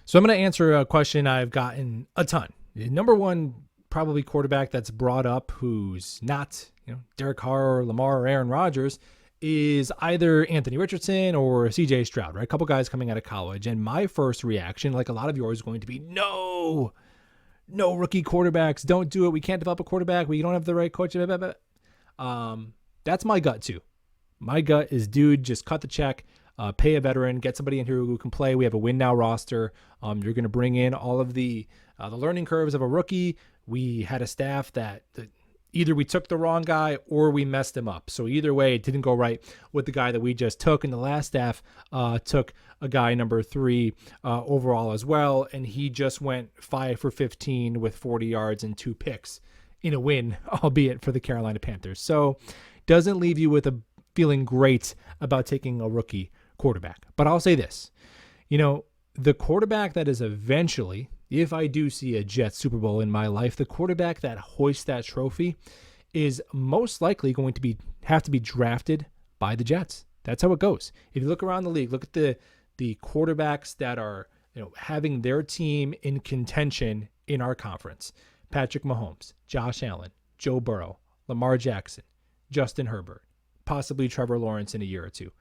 So I'm going to answer a question I've gotten a ton. Number one, probably quarterback that's brought up who's not, Derek Carr or Lamar or Aaron Rodgers is either Anthony Richardson or CJ Stroud, right? A couple guys coming out of college. And my first reaction, like a lot of yours, is going to be no rookie quarterbacks. Don't do it. We can't develop a quarterback. We don't have the right coach. That's my gut too. My gut is, dude, just cut the check. Pay a veteran, get somebody in here who can play. We have a win now roster. You're going to bring in all of the learning curves of a rookie. We had a staff that either we took the wrong guy or we messed him up. So either way, it didn't go right with the guy that we just took. And the last staff took a guy number 3 overall as well. And he just went 5 for 15 with 40 yards and 2 picks in a win, albeit for the Carolina Panthers. So doesn't leave you with a feeling great about taking a rookie quarterback. But I'll say this, the quarterback that is eventually, if I do see a Jets Super Bowl in my life, the quarterback that hoists that trophy is most likely going to have to be drafted by the Jets. That's how it goes. If you look around the league, look at the quarterbacks that are, having their team in contention in our conference. Patrick Mahomes, Josh Allen, Joe Burrow, Lamar Jackson, Justin Herbert, possibly Trevor Lawrence in a year or two.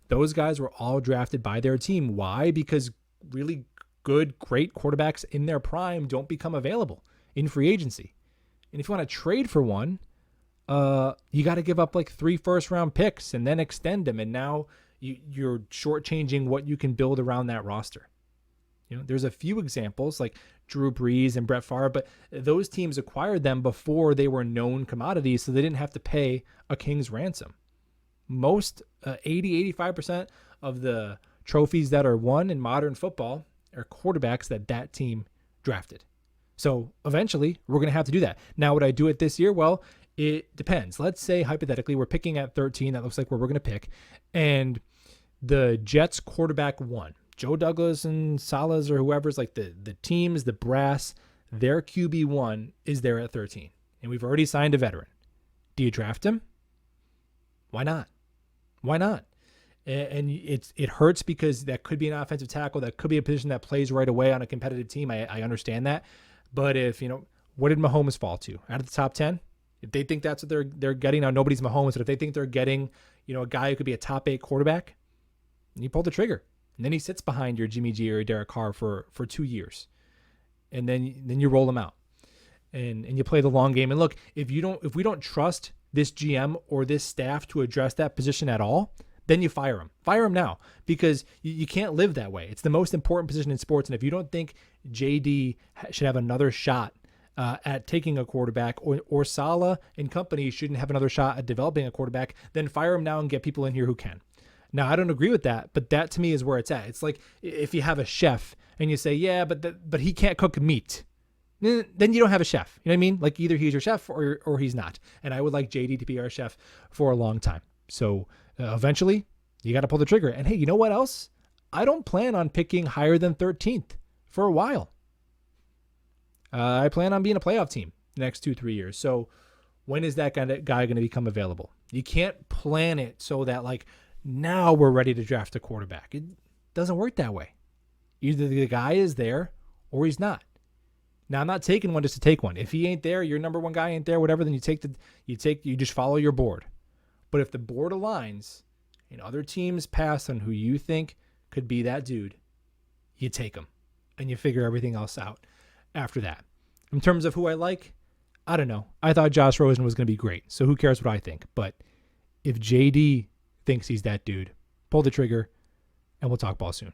Those guys were all drafted by their team. Why? Because really good, great quarterbacks in their prime don't become available in free agency. And if you want to trade for one, you got to give up like 3 first-round picks and then extend them. And now you're shortchanging what you can build around that roster. There's a few examples like Drew Brees and Brett Favre, but those teams acquired them before they were known commodities, so they didn't have to pay a king's ransom. Most 80-85% of the trophies that are won in modern football are quarterbacks that team drafted. So eventually we're going to have to do that. Now, would I do it this year? Well, it depends. Let's say hypothetically we're picking at 13. That looks like where we're going to pick. And the Jets quarterback 1, Joe Douglas and Salas or whoever's like the teams, the brass, their QB1 is there at 13. And we've already signed a veteran. Do you draft him? Why not? Why not? And it hurts because that could be an offensive tackle. That could be a position that plays right away on a competitive team. I understand that. But if, what did Mahomes fall to? Out of the top 10? If they think that's what they're getting, now nobody's Mahomes, but if they think they're getting, a guy who could be a top 8 quarterback, you pull the trigger. And then he sits behind your Jimmy G or Derek Carr for 2 years. And then you roll him out. And you play the long game. And look, if we don't trust this GM or this staff to address that position at all, then you fire him. Fire him now, because you can't live that way. It's the most important position in sports. And if you don't think JD should have another shot at taking a quarterback, or Saleh and company shouldn't have another shot at developing a quarterback, then fire him now and get people in here who can. Now, I don't agree with that, but that to me is where it's at. It's like if you have a chef and you say, yeah, but he can't cook meat, then you don't have a chef. You know what I mean? Like either he's your chef or he's not. And I would like JD to be our chef for a long time. So eventually you got to pull the trigger. And hey, you know what else? I don't plan on picking higher than 13th for a while. I plan on being a playoff team the next 2-3 years. So when is that guy going to become available? You can't plan it so that like now we're ready to draft a quarterback. It doesn't work that way. Either the guy is there or he's not. Now, I'm not taking one just to take one. If he ain't there, your number one guy ain't there, whatever, then you just follow your board. But if the board aligns and other teams pass on who you think could be that dude, you take him and you figure everything else out after that. In terms of who I like, I don't know. I thought Josh Rosen was going to be great. So who cares what I think? But if JD thinks he's that dude, pull the trigger and we'll talk ball soon.